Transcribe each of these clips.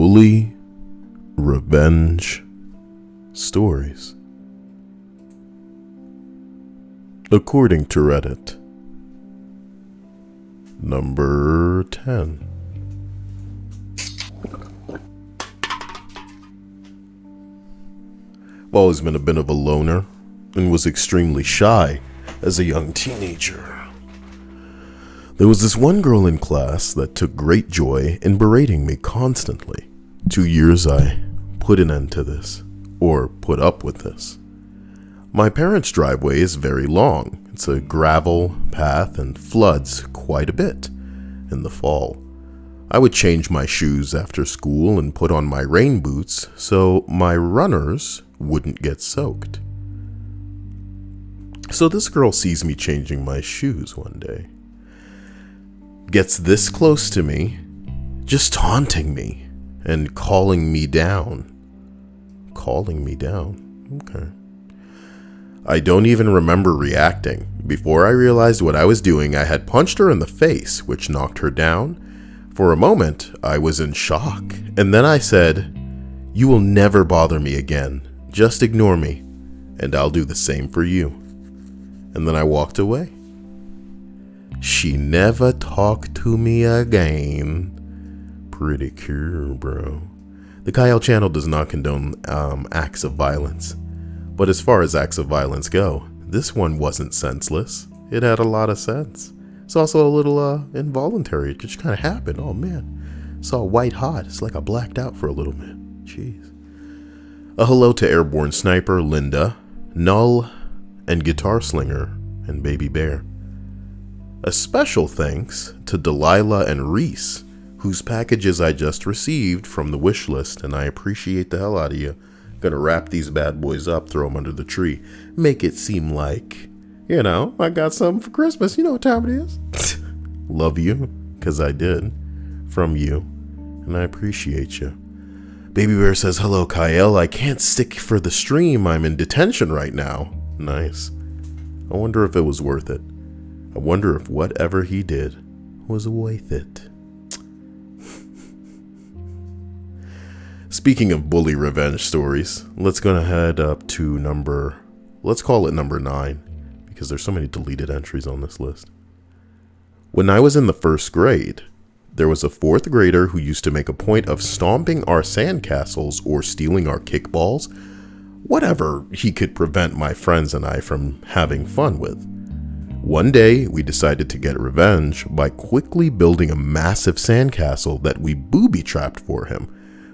Bully Revenge Stories. According to Reddit, number 10. I've always been a bit of a loner and was extremely shy as a young teenager. There was this one girl in class that took great joy in berating me constantly. 2 years I put an end to this, or put up with this. My parents' driveway is very long. It's a gravel path and floods quite a bit in the fall. I would change my shoes after school and put on my rain boots so my runners wouldn't get soaked. So this girl sees me changing my shoes one day. Gets this close to me, just taunting me and calling me down. Okay. I don't even remember reacting. Before I realized what I was doing, I had punched her in the face, which knocked her down. For a moment, I was in shock, and then I said, "You will never bother me again. Just ignore me, and I'll do the same for you." And then I walked away. She never talked to me again. Pretty cool, bro. The Kyle channel does not condone acts of violence. But as far as acts of violence go, this one wasn't senseless. It had a lot of sense. It's also a little involuntary. It just kind of happened. Oh man. Saw white hot. It's like I blacked out for a little bit. Jeez. A hello to Airborne Sniper, Linda, Null, and Guitar Slinger, and Baby Bear. A special thanks to Delilah and Reese, whose packages I just received from the wish list, and I appreciate the hell out of you. Gonna wrap these bad boys up, throw them under the tree, make it seem like, I got something for Christmas. You know what time it is. Love you, because I did, from you, and I appreciate you. Baby Bear says, "Hello, Kyle. I can't stick for the stream. I'm in detention right now." Nice. I wonder if it was worth it. I wonder if whatever he did was worth it. Speaking of bully revenge stories, let's go ahead up to let's call it number 9, because there's so many deleted entries on this list. When I was in the 1st grade, there was a 4th grader who used to make a point of stomping our sandcastles or stealing our kickballs, whatever he could prevent my friends and I from having fun with. One day, we decided to get revenge by quickly building a massive sandcastle that we booby-trapped for him.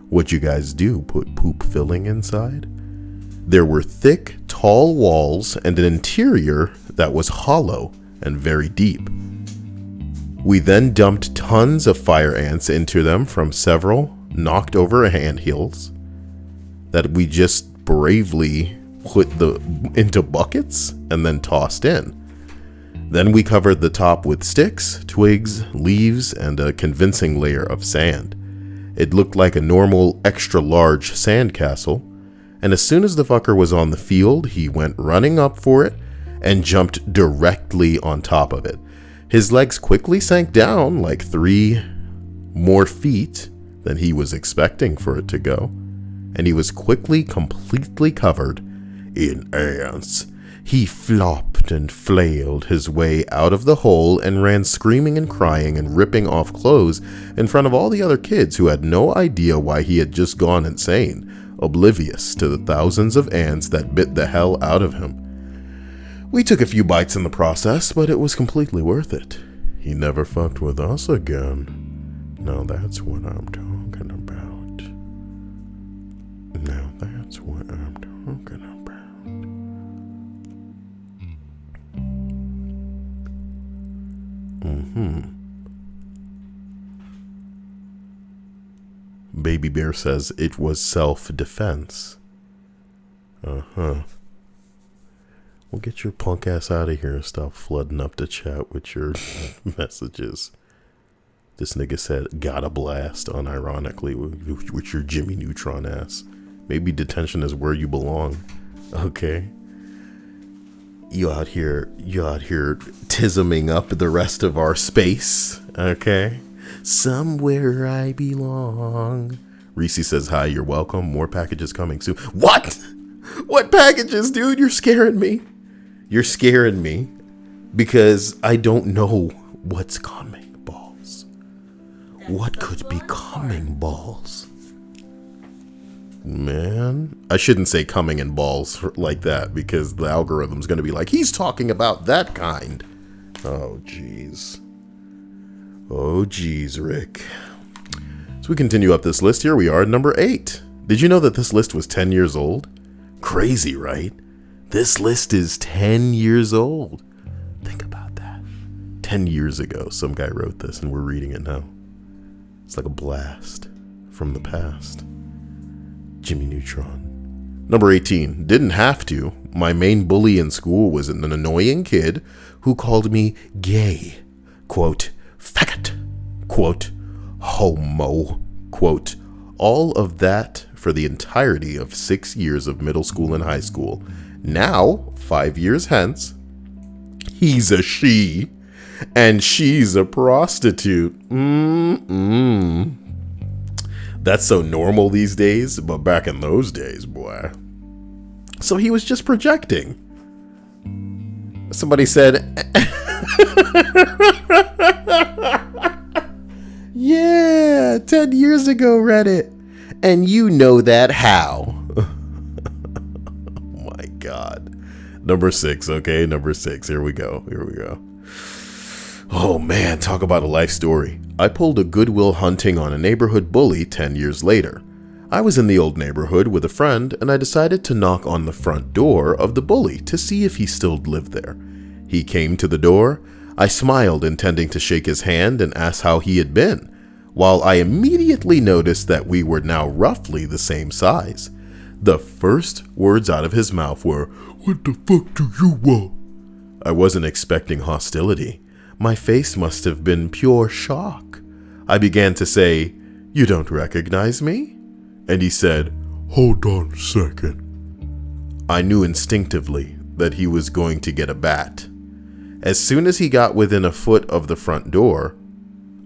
What'd you guys do? Put poop filling inside? There were thick, tall walls and an interior that was hollow and very deep. We then dumped tons of fire ants into them from several knocked over handhills that we just bravely put into buckets and then tossed in. Then we covered the top with sticks, twigs, leaves, and a convincing layer of sand. It looked like a normal, extra-large sandcastle, and as soon as the fucker was on the field, he went running up for it and jumped directly on top of it. His legs quickly sank down like 3 more feet than he was expecting for it to go, and he was quickly completely covered in ants. He flopped and flailed his way out of the hole and ran screaming and crying and ripping off clothes in front of all the other kids who had no idea why he had just gone insane, oblivious to the thousands of ants that bit the hell out of him. We took a few bites in the process, but it was completely worth it. He never fucked with us again. Now that's what I'm talking about. Now that's what I'm talking about. Baby Bear says it was self-defense. Well, get your punk ass out of here and stop flooding up the chat with your messages. This nigga said, got a blast, unironically, with your Jimmy Neutron ass. Maybe detention is where you belong. Okay. You out here tisming up the rest of our space. Okay. Somewhere I belong. Reese says, hi, you're welcome. More packages coming soon. What? What packages, dude? You're scaring me. You're scaring me because I don't know what's coming, balls. What could be coming, balls? Man, I shouldn't say coming in balls like that because the algorithm's going to be like, he's talking about that kind. Oh, jeez. Oh, jeez, Rick. So we continue up this list. Here we are at number 8. Did you know that this list was 10 years old? Crazy, right? This list is 10 years old. Think about that. 10 years ago, some guy wrote this and we're reading it now. It's like a blast from the past. Jimmy Neutron. Number 18. Didn't have to. My main bully in school was an annoying kid who called me gay. Quote, faggot. Quote, homo. Quote, all of that for the entirety of 6 years of middle school and high school. Now, 5 years hence, he's a she, and she's a prostitute. That's so normal these days, but back in those days, boy. So he was just projecting. Somebody said, yeah, 10 years ago, Reddit. And you know that how. Oh my God. Number 6, okay? Number 6. Here we go. Here we go. Oh man, talk about a life story. I pulled a Goodwill Hunting on a neighborhood bully 10 years later. I was in the old neighborhood with a friend and I decided to knock on the front door of the bully to see if he still lived there. He came to the door. I smiled, intending to shake his hand and ask how he had been, while I immediately noticed that we were now roughly the same size. The first words out of his mouth were, "What the fuck do you want?" I wasn't expecting hostility. My face must have been pure shock. I began to say, "You don't recognize me?" And he said, "Hold on a second." I knew instinctively that he was going to get a bat. As soon as he got within a foot of the front door,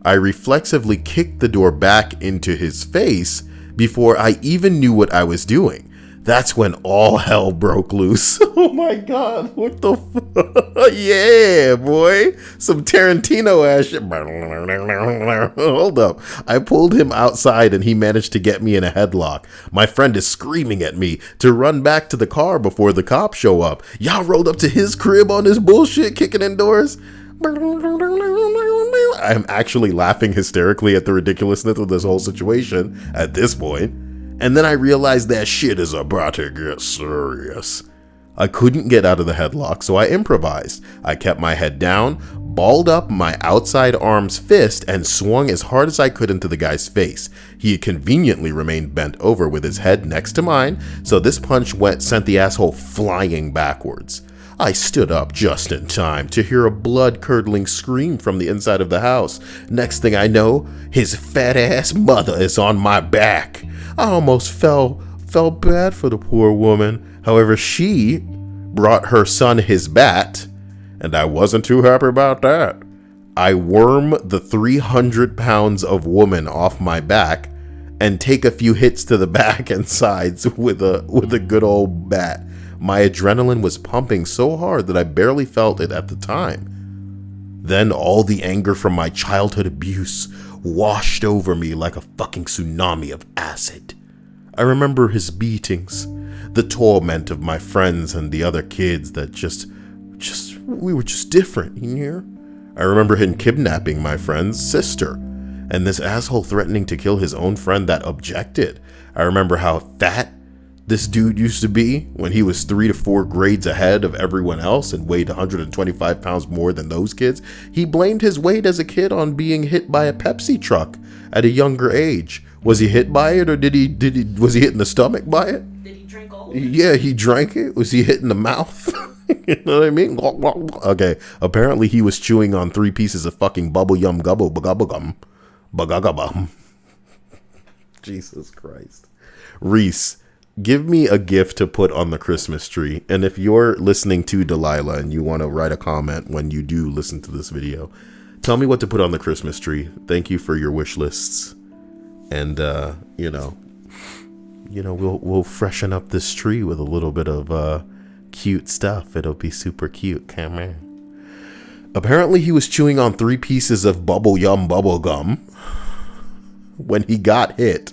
I reflexively kicked the door back into his face before I even knew what I was doing. That's when all hell broke loose. Oh my God, what the fuck? Yeah, boy. Some Tarantino ass shit. Hold up. I pulled him outside and he managed to get me in a headlock. My friend is screaming at me to run back to the car before the cops show up. Y'all rolled up to his crib on this bullshit, kicking in doors. I'm actually laughing hysterically at the ridiculousness of this whole situation at this point. And then I realized that shit is about to get serious. I couldn't get out of the headlock, so I improvised. I kept my head down, balled up my outside arm's fist, and swung as hard as I could into the guy's face. He conveniently remained bent over with his head next to mine, so this punch sent the asshole flying backwards. I stood up just in time to hear a blood-curdling scream from the inside of the house. Next thing I know, his fat-ass mother is on my back. I almost felt bad for the poor woman. However, she brought her son his bat, and I wasn't too happy about that. I worm the 300 pounds of woman off my back and take a few hits to the back and sides with a good old bat. My adrenaline was pumping so hard that I barely felt it at the time. Then all the anger from my childhood abuse washed over me like a fucking tsunami of acid. I remember his beatings, the torment of my friends and the other kids that we were just different, you know? I remember him kidnapping my friend's sister, and this asshole threatening to kill his own friend that objected. I remember how fat this dude used to be when he was 3 to 4 grades ahead of everyone else and weighed 125 pounds more than those kids. He blamed his weight as a kid on being hit by a Pepsi truck at a younger age. Was he hit by it, or was he hit in the stomach by it? Did he drink all of it? Yeah, he drank it. Was he hit in the mouth? You know what I mean? Okay, apparently he was chewing on 3 pieces of fucking bubble yum gum. Jesus Christ. Reese, give me a gift to put on the Christmas tree. And if you're listening to Delilah and you want to write a comment when you do listen to this video, tell me what to put on the Christmas tree. Thank you for your wish lists. And, we'll freshen up this tree with a little bit of cute stuff. It'll be super cute. Come on. Apparently he was chewing on 3 pieces of bubble gum. When he got hit,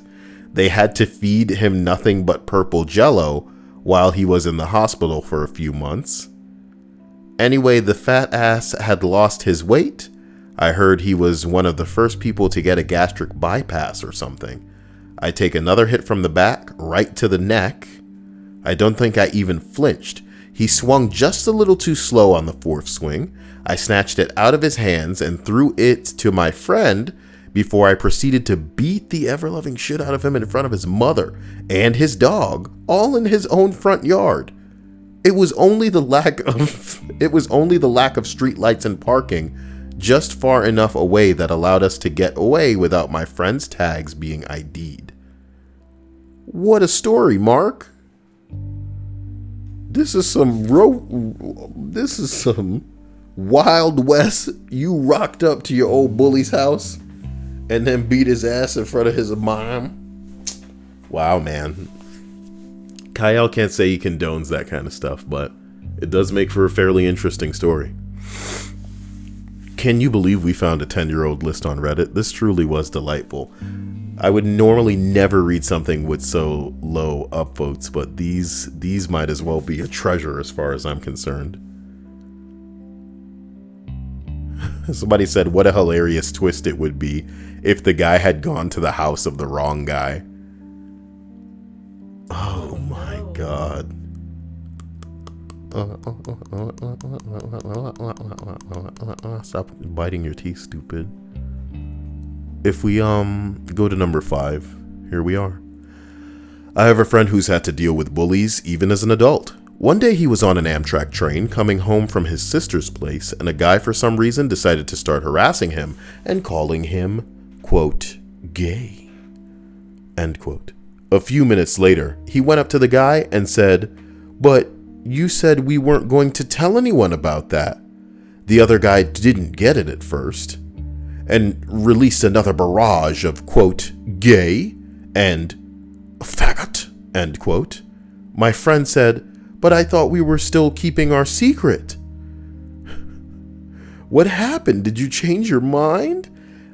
they had to feed him nothing but purple jello while he was in the hospital for a few months. Anyway, the fat ass had lost his weight. I heard he was one of the first people to get a gastric bypass or something. I take another hit from the back, right to the neck. I don't think I even flinched. He swung just a little too slow on the 4th swing. I snatched it out of his hands and threw it to my friend before I proceeded to beat the ever-loving shit out of him in front of his mother and his dog, all in his own front yard. It was only the lack of street lights and parking just far enough away that allowed us to get away without my friend's tags being ID'd. What a story, Mark. This is some Wild West. You rocked up to your old bully's house and then beat his ass in front of his mom. Wow, man. Kyle can't say he condones that kind of stuff, but it does make for a fairly interesting story. Can you believe we found a 10-year-old list on Reddit? This truly was delightful. I would normally never read something with so low upvotes, but these might as well be a treasure as far as I'm concerned. Somebody said, what a hilarious twist it would be if the guy had gone to the house of the wrong guy. Oh my God. Stop biting your teeth, stupid. If we go to number 5, here we are. I have a friend who's had to deal with bullies even as an adult. One day he was on an Amtrak train coming home from his sister's place, and a guy for some reason decided to start harassing him and calling him, quote, gay, end quote. A few minutes later, he went up to the guy and said, but you said we weren't going to tell anyone about that. The other guy didn't get it at first and released another barrage of, quote, gay and faggot, end quote. My friend said, but I thought we were still keeping our secret. What happened? Did you change your mind?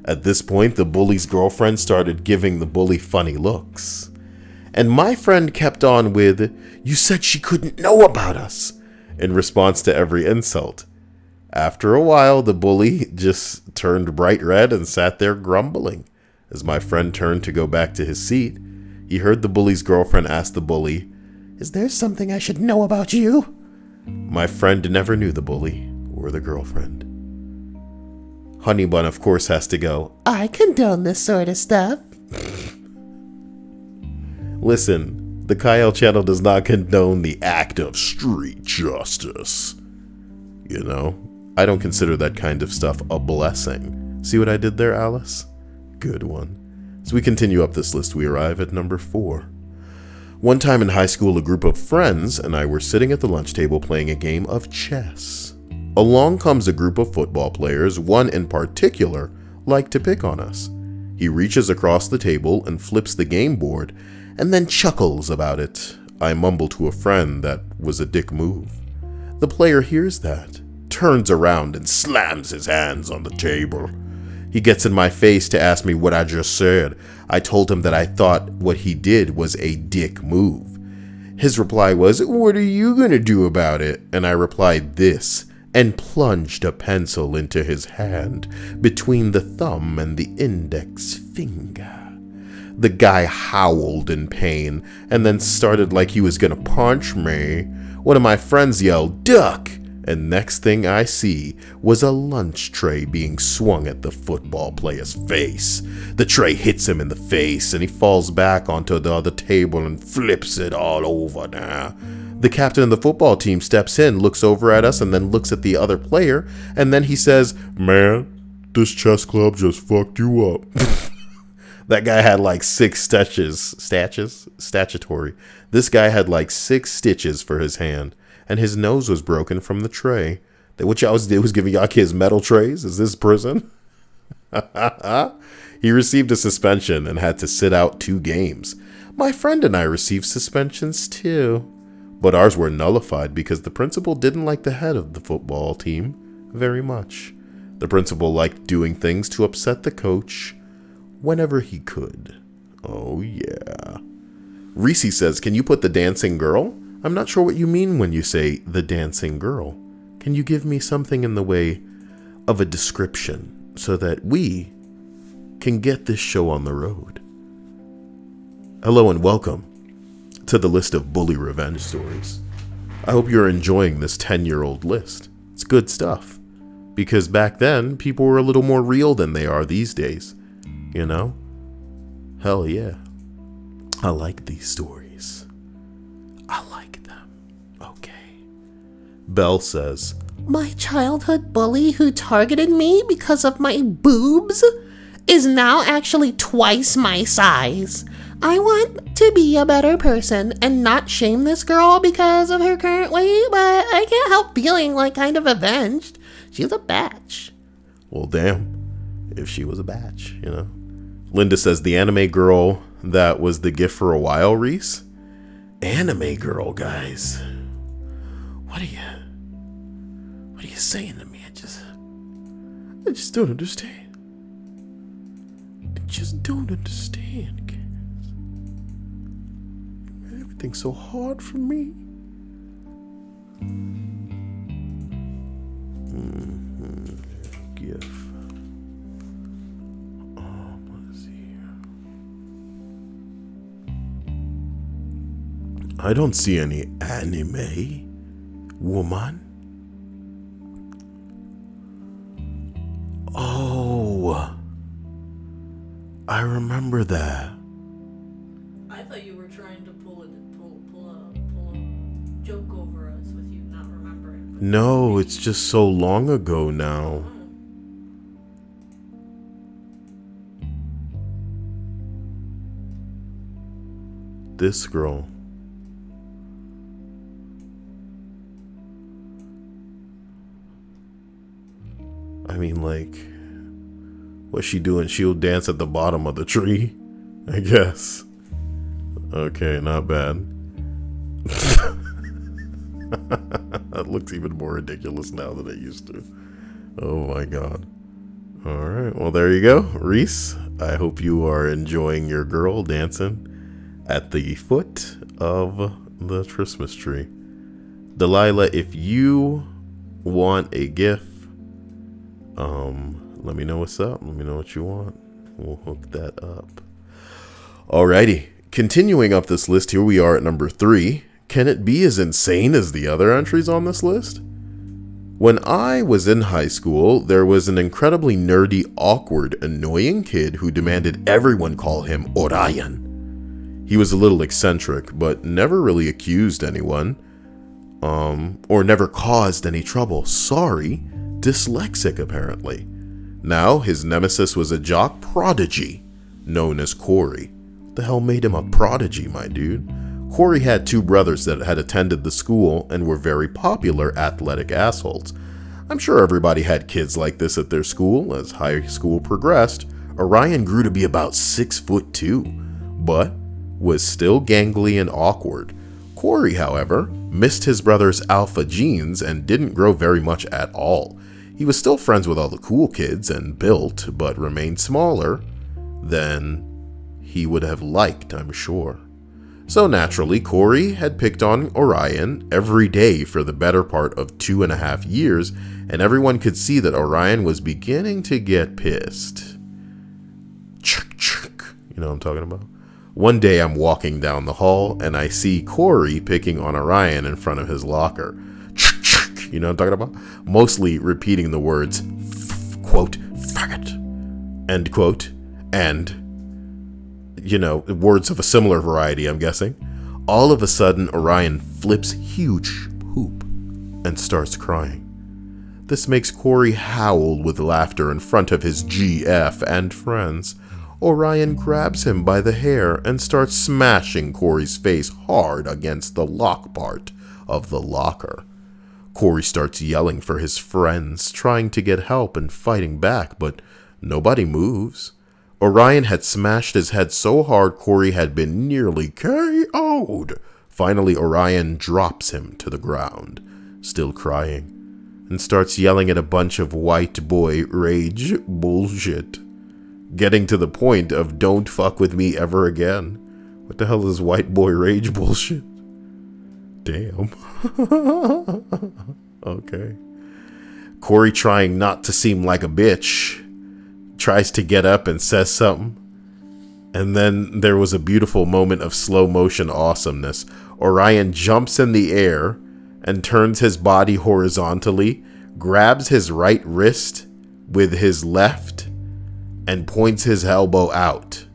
At this point, the bully's girlfriend started giving the bully funny looks. And my friend kept on with, you said she couldn't know about us, in response to every insult. After a while, the bully just turned bright red and sat there grumbling. As my friend turned to go back to his seat, he heard the bully's girlfriend ask the bully, is there something I should know about you? My friend never knew the bully or the girlfriend. Honeybun, of course, has to go, I condone this sort of stuff. Listen, the Kyle channel does not condone the act of street justice. You know, I don't consider that kind of stuff a blessing. See what I did there, Alice? Good one. As we continue up this list, we arrive at number 4. One time in high school, a group of friends and I were sitting at the lunch table playing a game of chess. Along comes a group of football players. One in particular liked to pick on us. He reaches across the table and flips the game board and then chuckles about it. I mumble to a friend that was a dick move. The player hears that, turns around and slams his hands on the table. He gets in my face to ask me what I just said. I told him that I thought what he did was a dick move. His reply was, what are you gonna do about it? And I replied this, and plunged a pencil into his hand between the thumb and the index finger. The guy howled in pain and then started like he was gonna punch me. One of my friends yelled, duck! And next thing I see was a lunch tray being swung at the football player's face. The tray hits him in the face and he falls back onto the other table and flips it all over now. The captain of the football team steps in, looks over at us, and then looks at the other player, and then he says, man, this chess club just fucked you up. That guy had like 6 statutory. This guy had like 6 stitches for his hand, and his nose was broken from the tray. What y'all was giving y'all kids metal trays? Is this prison? He received a suspension and had to sit out 2 games. My friend and I received suspensions too. But ours were nullified because the principal didn't like the head of the football team very much. The principal liked doing things to upset the coach whenever he could. Oh yeah. Reese says, can you put the dancing girl? I'm not sure what you mean when you say the dancing girl. Can you give me something in the way of a description so that we can get this show on the road? Hello and welcome to the list of bully revenge stories. I hope you're enjoying this 10-year-old list. It's good stuff. Because back then, people were a little more real than they are these days. You know? Hell yeah. I like these stories. I like them. Okay. Belle says, my childhood bully who targeted me because of my boobs is now actually twice my size. I want to be a better person and not shame this girl because of her current weight, but I can't help feeling like kind of avenged. She's a batch. Well, damn. If she was a batch, you know. Linda says, the anime girl that was the gift for a while, Reese? Anime girl, guys. What are you saying to me? I just don't understand. I just don't understand, guys. Everything's so hard for me. GIF. Let's see here. I don't see any anime woman. Oh, I remember that. I thought you were trying to pull a joke over us with you not remembering. No, it's just so long ago now. This girl. I mean, like, what's she doing? She'll dance at the bottom of the tree, I guess. Okay, not bad. That looks even more ridiculous now than it used to. Oh my god. Alright, well there you go. Reese, I hope you are enjoying your girl dancing at the foot of the Christmas tree. Delilah, if you want a gift, let me know what's up. Let me know what you want. We'll hook that up. Alrighty. Continuing up this list, here we are at number 3. Can it be as insane as the other entries on this list? When I was in high school, there was an incredibly nerdy, awkward, annoying kid who demanded everyone call him Orion. He was a little eccentric, but never really accused anyone, or never caused any trouble. Sorry, dyslexic apparently. Now, his nemesis was a jock prodigy known as Corey. What the hell made him a prodigy, my dude? Corey had 2 brothers that had attended the school and were very popular athletic assholes. I'm sure everybody had kids like this at their school. As high school progressed, Orion grew to be about 6'2", but was still gangly and awkward. Corey, however, missed his brother's alpha genes and didn't grow very much at all. He was still friends with all the cool kids and built, but remained smaller than he would have liked, I'm sure. So naturally, Corey had picked on Orion every day for the better part of 2.5 years, and everyone could see that Orion was beginning to get pissed. Chuk, chuk. You know what I'm talking about? One day I'm walking down the hall, and I see Corey picking on Orion in front of his locker. Chuk, chuk. You know what I'm talking about? Mostly repeating the words, quote, faggot, end quote, and, you know, words of a similar variety, I'm guessing. All of a sudden, Orion flips huge poop and starts crying. This makes Corey howl with laughter in front of his GF and friends. Orion grabs him by the hair and starts smashing Corey's face hard against the lock part of the locker. Corey starts yelling for his friends, trying to get help and fighting back, but nobody moves. Orion had smashed his head so hard Corey had been nearly KO'd. Finally, Orion drops him to the ground, still crying, and starts yelling at a bunch of white boy rage bullshit, getting to the point of don't fuck with me ever again. What the hell is white boy rage bullshit? Damn. Okay. Corey, trying not to seem like a bitch, tries to get up and says something. And then there was a beautiful moment of slow motion awesomeness. Orion jumps in the air and turns his body horizontally, grabs his right wrist with his left, and points his elbow out.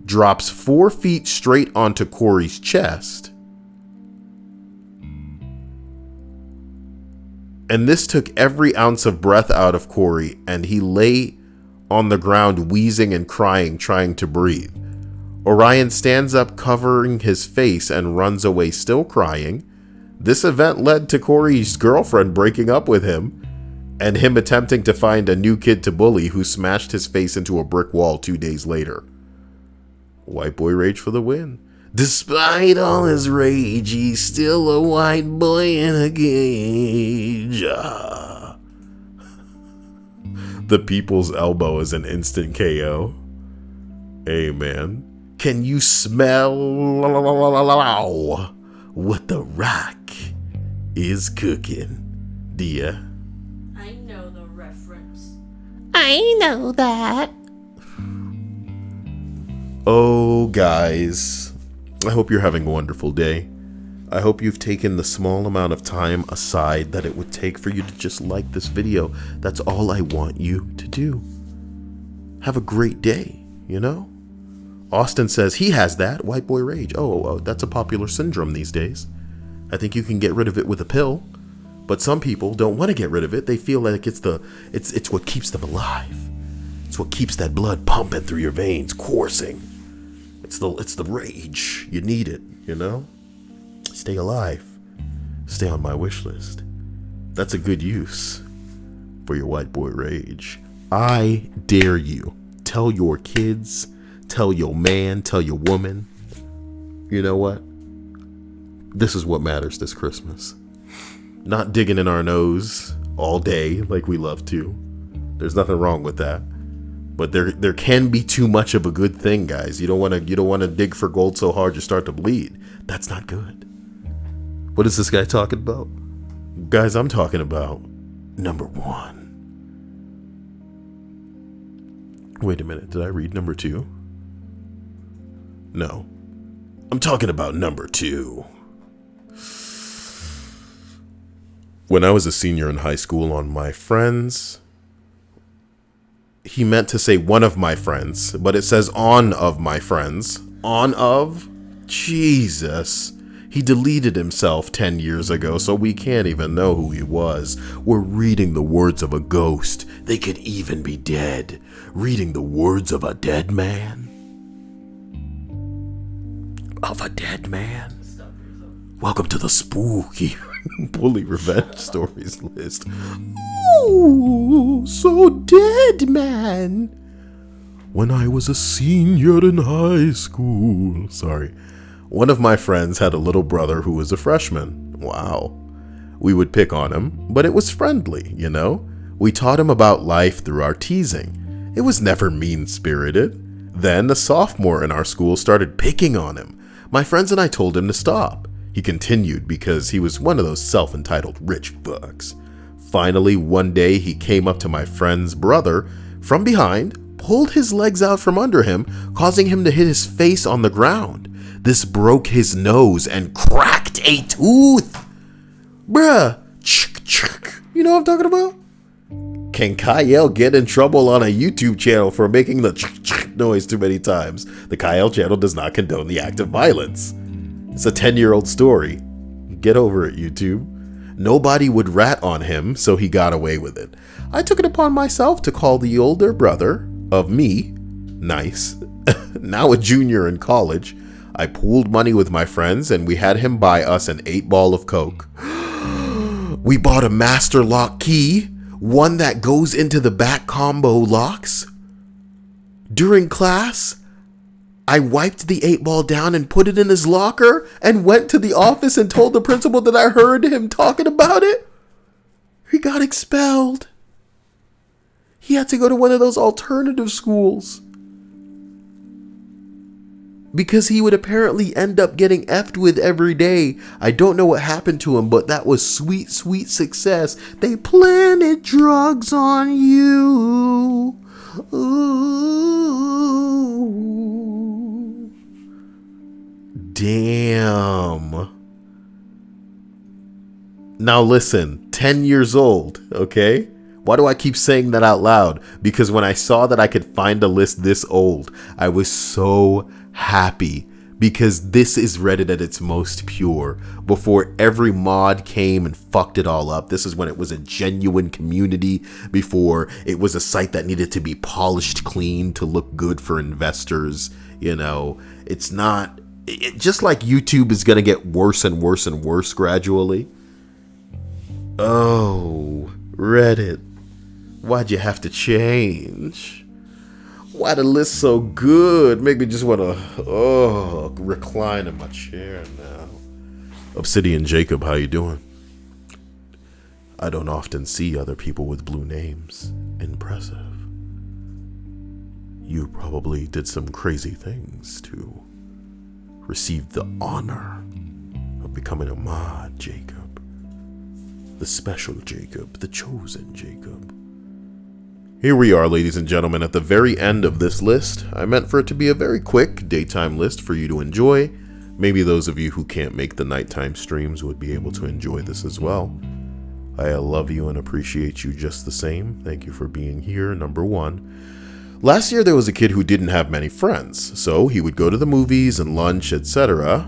Drops 4 feet straight onto Corey's chest. And this took every ounce of breath out of Corey, and he lay on the ground wheezing and crying, trying to breathe. Orion stands up, covering his face, and runs away, still crying. This event led to Corey's girlfriend breaking up with him, and him attempting to find a new kid to bully who smashed his face into a brick wall 2 days later. White boy rage for the win. Despite all his rage, he's still a white boy in a cage. The people's elbow is an instant KO. Amen. Can you smell what the Rock is cooking, dear? I know the reference. I know that. Oh, guys, I hope you're having a wonderful day. I hope you've taken the small amount of time aside that it would take for you to just like this video. That's all I want you to do. Have a great day, you know? Austin says he has that, white boy rage. Oh, that's a popular syndrome these days. I think you can get rid of it with a pill, but some people don't want to get rid of it. They feel like it's what keeps them alive. It's what keeps that blood pumping through your veins, coursing. It's the rage. You need it, you know? Stay alive. Stay on my wish list. That's a good use for your white boy rage. I dare you. Tell your kids, tell your man, tell your woman. You know what? This is what matters this Christmas. Not digging in our nose all day like we love to. There's nothing wrong with that. But there can be too much of a good thing, guys. You don't want to dig for gold so hard you start to bleed. That's not good. What is this guy talking about? Guys, I'm talking about number 1. Wait a minute, did I read number 2? No. I'm talking about number 2. When I was a senior in high school, on my friends, he meant to say one of my friends, but it says on of my friends. On of? Jesus. He deleted himself 10 years ago, so we can't even know who he was. We're reading the words of a ghost. They could even be dead. Reading the words of a dead man. Of a dead man. Welcome to the spooky Bully Revenge Stories list. Oh, so dead, man. When I was a senior in high school. Sorry. One of my friends had a little brother who was a freshman. Wow. We would pick on him, but it was friendly, you know? We taught him about life through our teasing. It was never mean-spirited. Then a sophomore in our school started picking on him. My friends and I told him to stop. He continued because he was one of those self-entitled rich fucks. Finally, one day he came up to my friend's brother from behind, pulled his legs out from under him, causing him to hit his face on the ground. This broke his nose and cracked a tooth. Bruh. You know what I'm talking about? Can Kyle get in trouble on a YouTube channel for making the noise too many times? The Kyle channel does not condone the act of violence. It's a 10-year-old story. Get over it, YouTube. Nobody would rat on him, so he got away with it. I took it upon myself to call the older brother of me, nice, now a junior in college. I pooled money with my friends and we had him buy us an 8-ball of Coke. We bought a master lock key, one that goes into the back combo locks. During class, I wiped the 8-ball down and put it in his locker and went to the office and told the principal that I heard him talking about it. He got expelled. He had to go to one of those alternative schools. Because he would apparently end up getting effed with every day. I don't know what happened to him, but that was sweet, sweet success. They planted drugs on you. Ooh. Damn. Now listen, 10 years old, okay? Why do I keep saying that out loud? Because when I saw that I could find a list this old, I was so happy. Because this is Reddit at its most pure. Before every mod came and fucked it all up. This is when it was a genuine community. Before it was a site that needed to be polished clean to look good for investors. You know, it's not... just like YouTube is going to get worse and worse and worse gradually. Oh, Reddit. Why'd you have to change? Why the list so good? Make me just want to recline in my chair now. Obsidian Jacob, how you doing? I don't often see other people with blue names. Impressive. You probably did some crazy things to receive the honor of becoming a mod, Jacob. The special Jacob, the chosen Jacob. Here we are, ladies and gentlemen, at the very end of this list. I meant for it to be a very quick daytime list for you to enjoy. Maybe those of you who can't make the nighttime streams would be able to enjoy this as well. I love you and appreciate you just the same. Thank you for being here, number one. Last year there was a kid who didn't have many friends, so he would go to the movies and lunch, etc.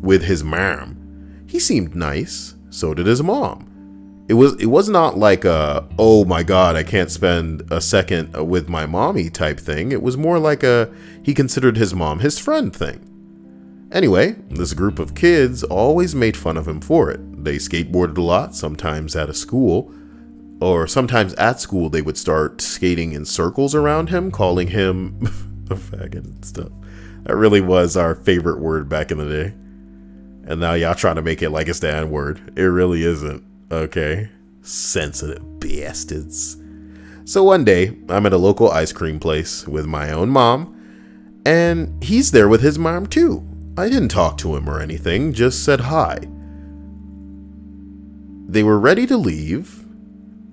with his mom. He seemed nice, so did his mom. It was not like a, oh my god, I can't spend a second with my mommy type thing. It was more like a, he considered his mom his friend thing. Anyway, this group of kids always made fun of him for it. They skateboarded a lot, sometimes at a school, or sometimes at school they would start skating in circles around him, calling him a faggot and stuff. That really was our favorite word back in the day. And now y'all trying to make it like it's the N-word. It really isn't. Okay, sensitive bastards. So one day, I'm at a local ice cream place with my own mom, and he's there with his mom too. I didn't talk to him or anything, just said hi. They were ready to leave,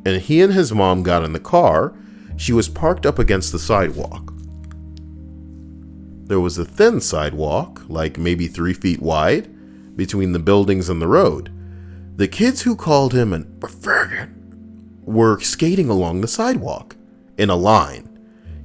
and he and his mom got in the car. She was parked up against the sidewalk. There was a thin sidewalk, like maybe 3 feet wide, between the buildings and the road. The kids who called him a faggot were skating along the sidewalk, in a line.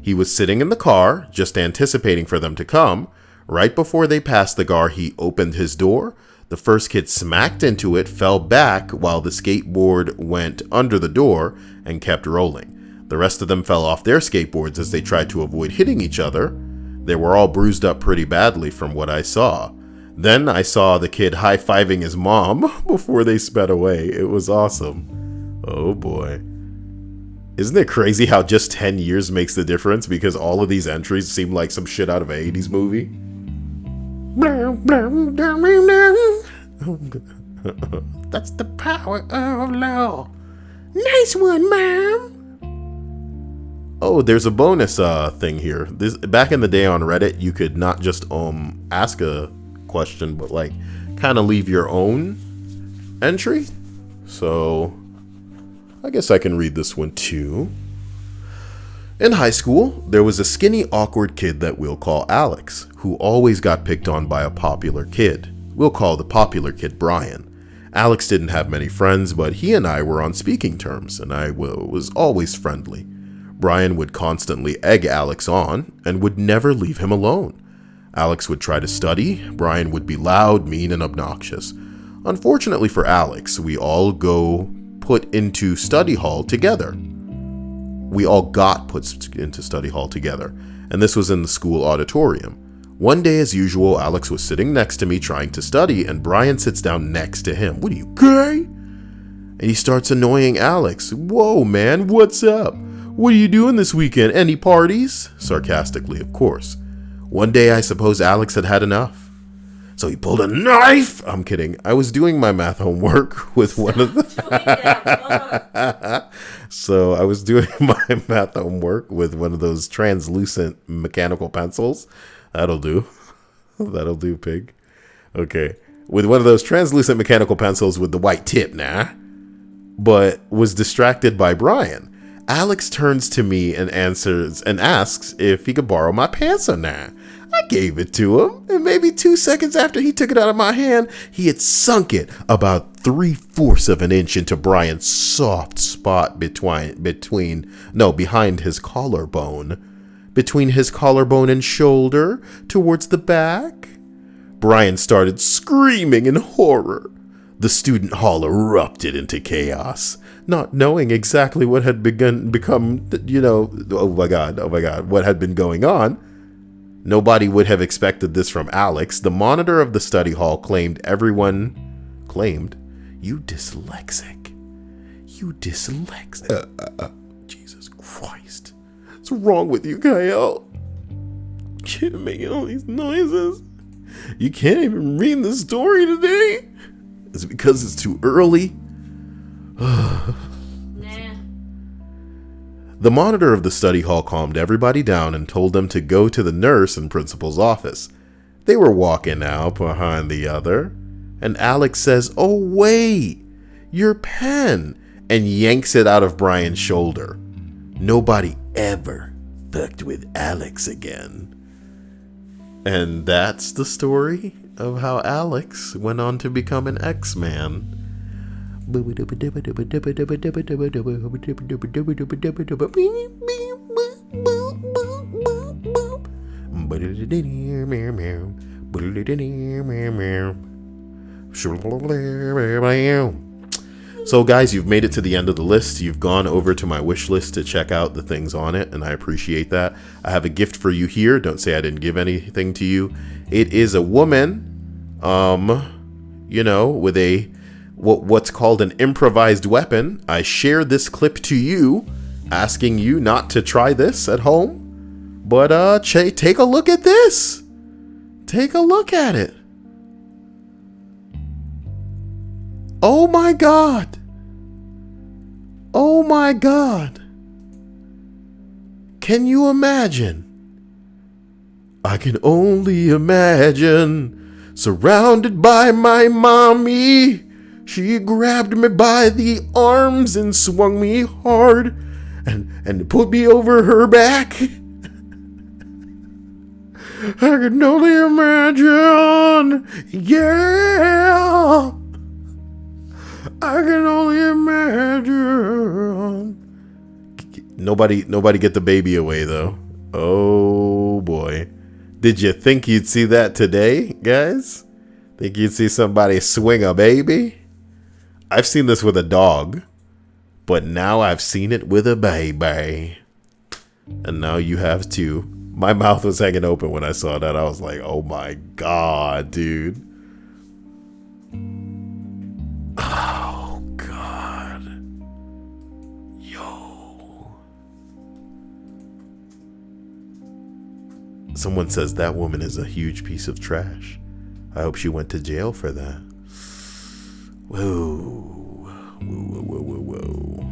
He was sitting in the car, just anticipating for them to come. Right before they passed the car, he opened his door. The first kid smacked into it, fell back while the skateboard went under the door and kept rolling. The rest of them fell off their skateboards as they tried to avoid hitting each other. They were all bruised up pretty badly from what I saw. Then I saw the kid high-fiving his mom before they sped away. It was awesome. Oh boy. Isn't it crazy how just 10 years makes the difference, because all of these entries seem like some shit out of an 80s movie? That's the power of law. Nice one, Mom. Oh, there's a bonus thing here. Back in the day on Reddit, you could not just ask a question, but like kind of leave your own entry. So I guess I can read this one too. In high school, there was a skinny, awkward kid that we'll call Alex, who always got picked on by a popular kid. We'll call the popular kid Brian. Alex didn't have many friends, but he and I were on speaking terms, and I was always friendly. Brian would constantly egg Alex on and would never leave him alone. Alex would try to study. Brian would be loud, mean, and obnoxious. Unfortunately for Alex, we all go put into study hall together. We all got put into study hall together, and this was in the school auditorium. One day, as usual, Alex was sitting next to me trying to study, and Brian sits down next to him. What are you, gay? And he starts annoying Alex. Whoa, man, what's up? What are you doing this weekend? Any parties? Sarcastically, of course. One day I suppose Alex had had enough. So he pulled a knife! I'm kidding. I was doing my math homework with one of the... So I was doing my math homework with one of those translucent mechanical pencils. That'll do. That'll do, pig. Okay. With one of those translucent mechanical pencils with the white tip, but was distracted by Brian. Alex turns to me and asks if he could borrow my pencil now. I gave it to him, and maybe 2 seconds after he took it out of my hand, he had sunk it about 3/4 of an inch into Brian's soft spot behind his collarbone. Between his collarbone and shoulder, towards the back. Brian started screaming in horror. The student hall erupted into chaos, not knowing exactly what had become, oh my God, what had been going on. Nobody would have expected this from Alex. The monitor of the study hall claimed, you dyslexic. Jesus Christ. What's wrong with you, Kyle? You're making all these noises. You can't even read the story today. Is it because it's too early? Nah. The monitor of the study hall calmed everybody down and told them to go to the nurse and principal's office. They were walking out behind the other, and Alex says, "Oh, wait, your pen," and yanks it out of Brian's shoulder. Nobody ever fucked with Alex again. And that's the story of how Alex went on to become an X-Man. So guys, you've made it to the end of the list. You've gone over to my wish list to check out the things on it, and I appreciate that. I have a gift for you here. Don't say I didn't give anything to you. It is a woman, with what's called an improvised weapon. I share this clip to you, asking you not to try this at home, but take a look at this. Take a look at it. Oh my God. Oh my God. Can you imagine? I can only imagine. Surrounded by my mommy. She grabbed me by the arms and swung me hard and put me over her back. I can only imagine. Yeah. I can only imagine. Nobody get the baby away though. Oh boy. Did you think you'd see that today, guys? Think you'd see somebody swing a baby? I've seen this with a dog, but now I've seen it with a baby. And now you have too. My mouth was hanging open when I saw that. I was like, oh my God, dude. Oh God. Yo. Someone says that woman is a huge piece of trash. I hope she went to jail for that. Whoa. Whoa.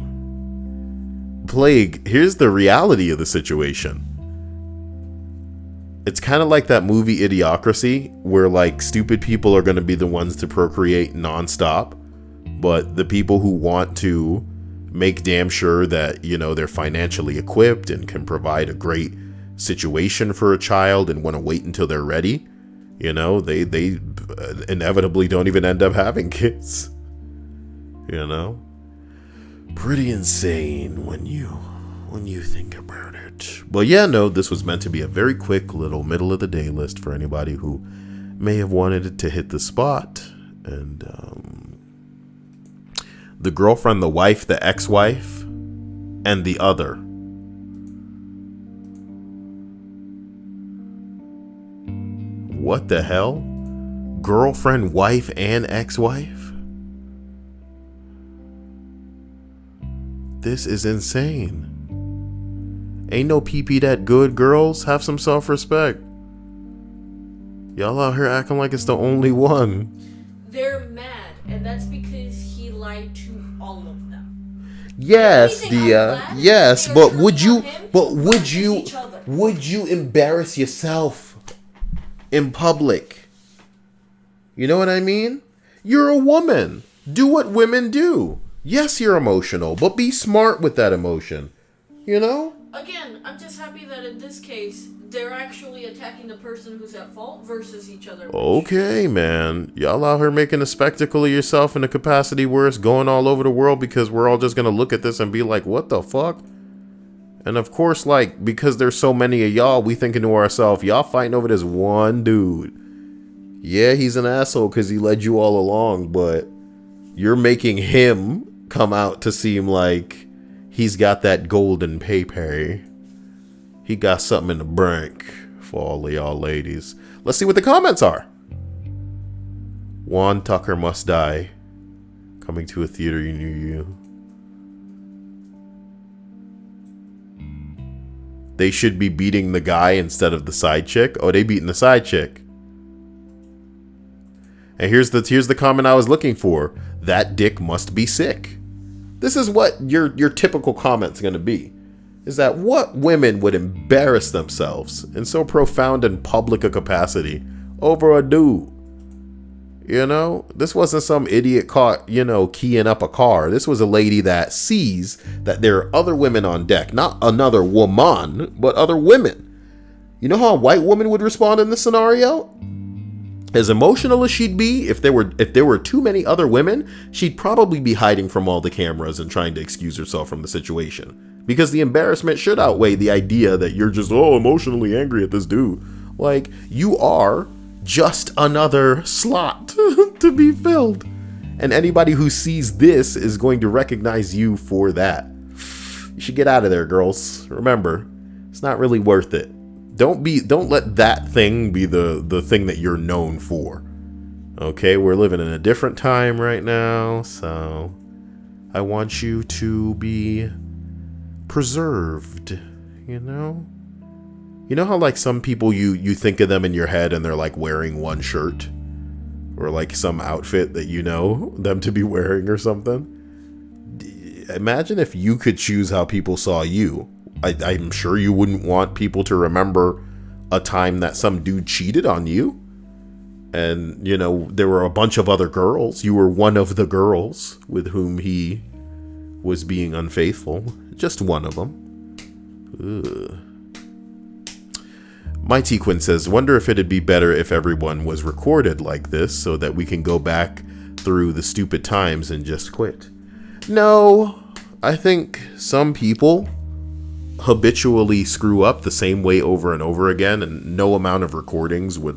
Plague, here's the reality of the situation. It's kind of like that movie Idiocracy, where like stupid people are going to be the ones to procreate nonstop, but the people who want to make damn sure that, they're financially equipped and can provide a great situation for a child and want to wait until they're ready, they inevitably don't even end up having kids. Pretty insane when you think about it. But yeah, no, this was meant to be a very quick little middle of the day list for anybody who may have wanted to hit the spot. And the girlfriend, the wife, the ex-wife, and the other. What the hell? Girlfriend, wife, and ex-wife? This is insane. Ain't no pee-pee that good, girls. Have some self-respect. Y'all out here acting like it's the only one. They're mad, and that's because he lied to all of them. Yes, Anything, Dia. I'm glad Yes, they are but turning would you? on him But would versus you? each other. Would you embarrass yourself in public? You know what I mean? You're a woman. Do what women do. Yes, you're emotional, but be smart with that emotion. You know? Again, I'm just happy that in this case, they're actually attacking the person who's at fault versus each other. Okay, man. Y'all out here making a spectacle of yourself in a capacity where it's going all over the world because we're all just going to look at this and be like, what the fuck? And of course, like, because there's so many of y'all, we thinking to ourselves, y'all fighting over this one dude. Yeah, he's an asshole because he led you all along, but you're making him come out to seem like he's got that golden paper. He got something in the bank for all of y'all ladies. Let's see what the comments are. Juan Tucker must die. Coming to a theater near you. They should be beating the guy instead of the side chick. Oh, they beating the side chick. And here's the comment I was looking for. That dick must be sick. This is what your typical comment's going to be. Is that what women would embarrass themselves in so profound and public a capacity over a dude? You know, this wasn't some idiot caught, keying up a car. This was a lady that sees that there are other women on deck. Not another woman, but other women. You know how a white woman would respond in this scenario? As emotional as she'd be, if there were too many other women, she'd probably be hiding from all the cameras and trying to excuse herself from the situation. Because the embarrassment should outweigh the idea that you're just, emotionally angry at this dude. Like, you are just another slot to be filled. And anybody who sees this is going to recognize you for that. You should get out of there, girls. Remember, it's not really worth it. Don't let that thing be the thing that you're known for. Okay, we're living in a different time right now, so I want you to be preserved, you know? You know how like some people you think of them in your head and they're like wearing one shirt? Or like some outfit that you know them to be wearing or something? Imagine if you could choose how people saw you. I'm sure you wouldn't want people to remember a time that some dude cheated on you. And, there were a bunch of other girls. You were one of the girls with whom he was being unfaithful. Just one of them. Ugh. Mighty Quinn says, wonder if it'd be better if everyone was recorded like this so that we can go back through the stupid times and just quit. No, I think some people habitually screw up the same way over and over again, and no amount of recordings would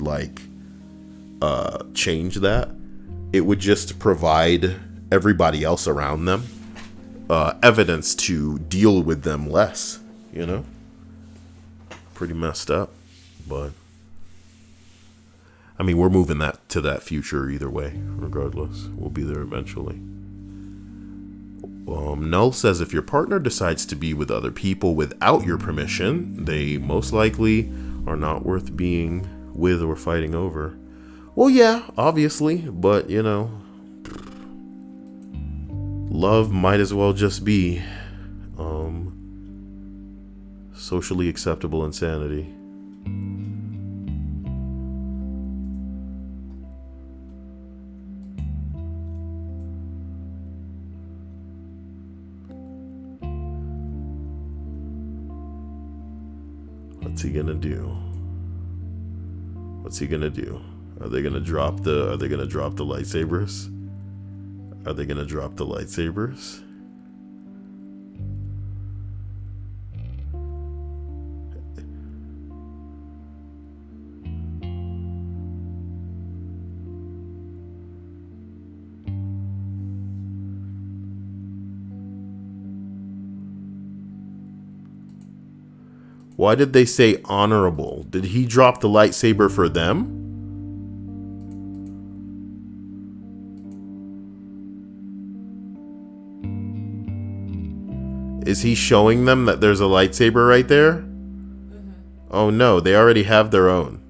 change that. It would just provide everybody else around them evidence to deal with them less, pretty messed up, but I mean, we're moving that to that future either way. Regardless, we'll be there eventually. Null says if your partner decides to be with other people without your permission, they most likely are not worth being with or fighting over. Well, yeah, obviously, but love might as well just be socially acceptable insanity. What's he gonna do? What's he gonna do? Are they gonna drop the lightsabers? Are they gonna drop the lightsabers? Why did they say honorable? Did he drop the lightsaber for them? Is he showing them that there's a lightsaber right there? Oh no, they already have their own.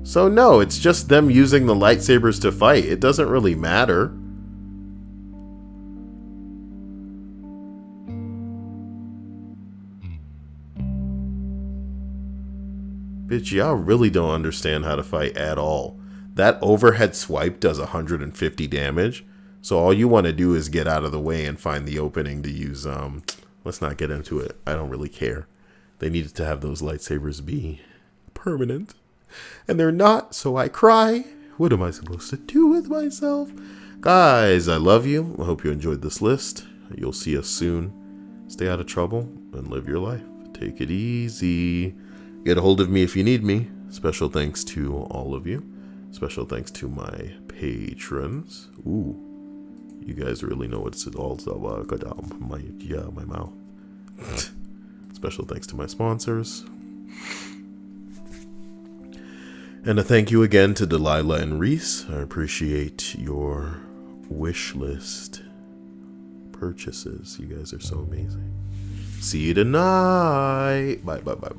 So no, it's just them using the lightsabers to fight. It doesn't really matter. Bitch, y'all really don't understand how to fight at all. That overhead swipe does 150 damage. So all you want to do is get out of the way and find the opening to use, let's not get into it. I don't really care. They needed to have those lightsabers be permanent. And they're not, so I cry. What am I supposed to do with myself? Guys, I love you. I hope you enjoyed this list. You'll see us soon. Stay out of trouble and live your life. Take it easy. Get a hold of me if you need me. Special thanks to all of you. Special thanks to my patrons. Ooh, you guys really know what it's all about. My mouth. Special thanks to my sponsors. And a thank you again to Delilah and Reese. I appreciate your wish list purchases. You guys are so amazing. See you tonight. Bye, bye, bye, bye.